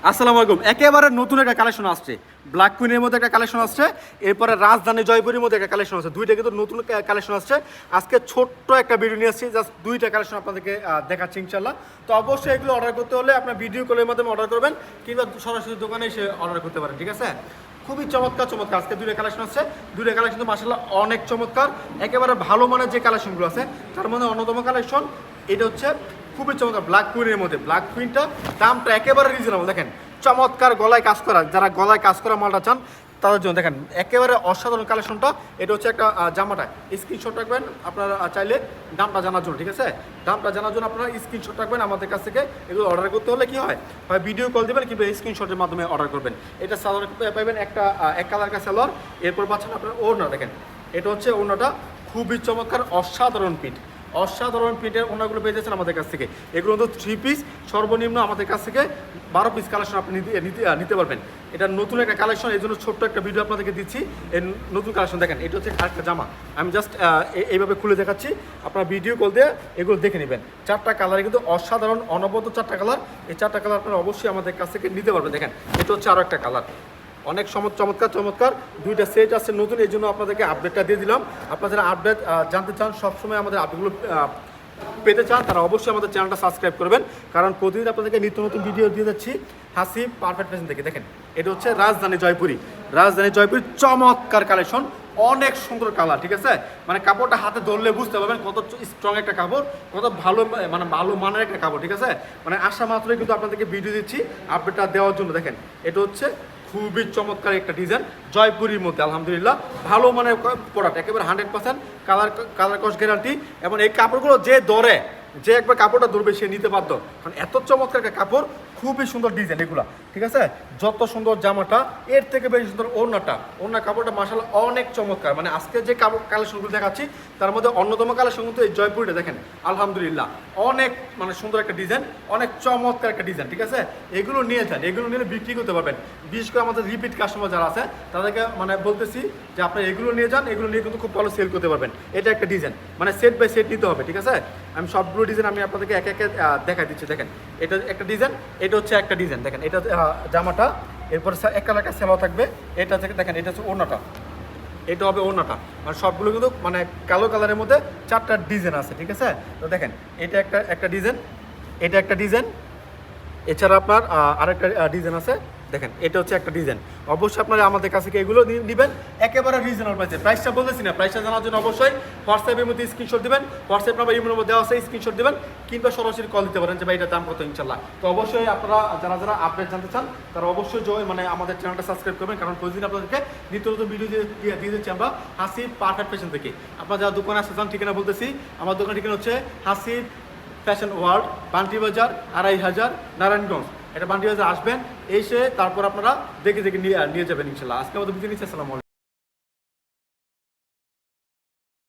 আসসালামু আলাইকুম। একেবারে নতুন একটা কালেকশন আসছে, ব্ল্যাক কুইনের মধ্যে একটা কালেকশন আসছে, এরপরে রাজধানী জয়পুরের মধ্যে একটা কালেকশন আসছে। দুইটা কিন্তু নতুন কালেকশন আসছে। আজকে ছোট্ট একটা ভিডিও নিয়ে আসছি, জাস্ট দুইটা কালেকশন আপনাদেরকে দেখাচ্ছি ইনশাল্লাহ। তো অবশ্যই এগুলো অর্ডার করতে হলে আপনার ভিডিও কলের মাধ্যমে অর্ডার করবেন, কিংবা সরাসরি দোকানে এসে অর্ডার করতে পারেন, ঠিক আছে? খুবই চমৎকার চমৎকার আজকে দুইটা কালেকশন আছে। দুইটা কালেকশন তো মাশাআল্লাহ অনেক চমৎকার, একেবারে ভালো মানের যে কালেকশনগুলো আছে তার মধ্যে অন্যতম কালেকশন এটা হচ্ছে খুবই চমৎকার ব্ল্যাক কুইনের মধ্যে। ব্ল্যাক কুইনটা দামটা একেবারে রিজনেবল, দেখেন চমৎকার গলায় কাজ করা, যারা গলায় কাজ করা মালটা চান তাদের জন্য দেখেন একেবারে অসাধারণ কালেকশনটা। এটা হচ্ছে একটা জামাটা স্ক্রিনশট রাখবেন আপনারা চাইলে দামটা জানার জন্য, ঠিক আছে? দামটা জানার জন্য আপনারা স্ক্রিনশট রাখবেন আমাদের কাছ থেকে। এগুলো অর্ডার করতে হলে কি হয় ভিডিও কল দেবেন কিংবা স্ক্রিনশটের মাধ্যমে অর্ডার করবেন। এটা সালোয়ার পাবেন একটা এক কালার কা সালোয়ার, এরপর পাচ্ছেন আপনার ওড়না। দেখেন এটা হচ্ছে ওড়নাটা খুবই চমৎকার অসাধারণ পিঠ, অসাধারণ প্রিন্টের ওনাগুলো পেয়ে যাচ্ছেন আমাদের কাছ থেকে। এগুলো তো 3 পিস, সর্বনিম্ন আমাদের কাছ থেকে 12 পিস কালেকশন আপনি নিতে পারবেন। এটা নতুন একটা কালেকশন, এই জন্য ছোট্ট একটা ভিডিও আপনাদেরকে দিচ্ছি। এই নতুন কালেকশন দেখেন, এটা হচ্ছে আরেকটা জামা। আমি জাস্ট এইভাবে খুলে দেখাচ্ছি, আপনারা ভিডিও কল দিয়ে এগুলো দেখে নেবেন। 4টা কালার কিন্তু অসাধারণ, অনবদ্য 4টা কালার। এই 4টা কালার আপনারা অবশ্যই আমাদের কাছ থেকে নিতে পারবেন। দেখেন এটা হচ্ছে আরও একটা কালার, অনেক চমৎকার চমৎকার দুইটা সেট আছে নতুন, এই জন্য আপনাদেরকে আপডেটটা দিয়ে দিলাম। আপনারা যারা আপডেট জানতে চান, সবসময় আমাদের আপডেটগুলো পেতে চান, তারা অবশ্যই আমাদের চ্যানেলটা সাবস্ক্রাইব করবেন, কারণ প্রতিদিন আপনাদেরকে নিত্য নতুন ভিডিও দিয়ে যাচ্ছি হাসি পারফেক্ট ফ্যাশন থেকে। দেখেন এটা হচ্ছে রাজধানী জয়পুরি, রাজধানী জয়পুরি চমৎকার কালেকশন, অনেক সুন্দর কালার, ঠিক আছে? মানে কাপড়টা হাতে ধরলে বুঝতে পারবেন কত স্ট্রং একটা কাপড়, কত ভালো মানে ভালো মানের একটা কাপড়, ঠিক আছে? মানে আসা মাত্রই কিন্তু আপনাদেরকে ভিডিও দিচ্ছি আপডেটটা দেওয়ার জন্য। দেখেন এটা হচ্ছে খুবই চমৎকার একটা ডিজাইন জয়পুরির মধ্যে, আলহামদুলিল্লাহ ভালো মানের প্রোডাক্ট, একেবারে 100% কালার কস গ্যারান্টি। এবং এই কাপড়গুলো যে ধরে, যে একবার কাপড়টা ধরবে সে নিতে বাধ্য, কারণ এত চমৎকার একটা কাপড়, খুবই সুন্দর ডিজাইন এগুলা, ঠিক আছে? যত সুন্দর জামাটা এর থেকে বেশি সুন্দর ওড়নাটা, ওড়না কাপড়টা মাশাআল্লাহ অনেক চমৎকার। মানে আজকে যে কালেকশনগুলো দেখাচ্ছি তার মধ্যে অন্যতম কালেকশন কিন্তু এই জয়পুরিটা। দেখেন আলহামদুলিল্লাহ অনেক মানে সুন্দর একটা ডিজাইন, অনেক চমৎকার একটা ডিজাইন, ঠিক আছে? এগুলো নিয়ে যান, এগুলো নিয়ে বিক্রি করতে পারবেন। বিশেষ করে আমাদের রিপিট কাস্টমার যারা আছে তাদেরকে মানে বলতেছি যে আপনারা এগুলো নিয়ে যান, এগুলো নিয়ে কিন্তু খুব ভালো সেল করতে পারবেন। এটা একটা ডিজাইন, মানে সেট বাই সেট নিতে হবে, ঠিক আছে? আমি সবগুলো ডিজাইন আমি আপনাদেরকে একে একে দেখাই দিচ্ছি। দেখেন এটা একটা ডিজাইন, এটা হচ্ছে একটা ডিজাইন। দেখেন এটা জামাটা, এরপর এক কালার সেলাও থাকবে। এটা থেকে দেখেন এটা হচ্ছে ওড়নাটা, এটা হবে ওড়নাটা। মানে সবগুলো কিন্তু মানে কালো কালারের মধ্যে 4টা ডিজাইন আছে, ঠিক আছে? তো দেখেন এটা একটা ডিজাইন, এটা একটা ডিজাইন, এছাড়া আপনার আরেকটা ডিজাইন আছে। দেখেন এটা হচ্ছে একটা ডিজাইন। অবশ্যই আপনারা আমাদের কাছে এগুলো নেবেন একেবারে রিজনেবল প্রাইসে। প্রাইসটা বলতেছি না, প্রাইসটা জানার জন্য অবশ্যই হোয়াটসঅ্যাপের মধ্যে স্ক্রিনশট দেবেন, হোয়াটসঅ্যাপ নাম্বার ইমের মধ্যে দেওয়া আছে, স্ক্রিনশট দেবেন, কিংবা সরাসরি কল দিতে পারেন যে ভাই এটার দাম কত, ইনশাল্লাহ। তো অবশ্যই আপনারা যারা আপডেট জানতে চান তারা অবশ্যই মানে আমাদের চ্যানেলটা সাবস্ক্রাইব করবেন, কারণ প্রতিদিন আপনাদেরকে নিত্য নতুন ভিডিও দিয়ে দিচ্ছি আমরা হাসি পারফেক্ট ফ্যাশন থেকে। আপনারা যারা দোকানে আসতে চান ঠিকানা বলতেছি, আমার দোকান ঠিকানা হচ্ছে হাসি ফ্যাশন ওয়ার্ল্ড, বান্টি বাজার 2500 নারায়ণগঞ্জ। এটা বান্টি বাজার আসবেন, এসে তারপর আপনারা দেখে নিয়ে যাবেন ইনশাল্লাহ। আজকে আমাদের বিদায় নিচ্ছি, আসসালামু আলাইকুম।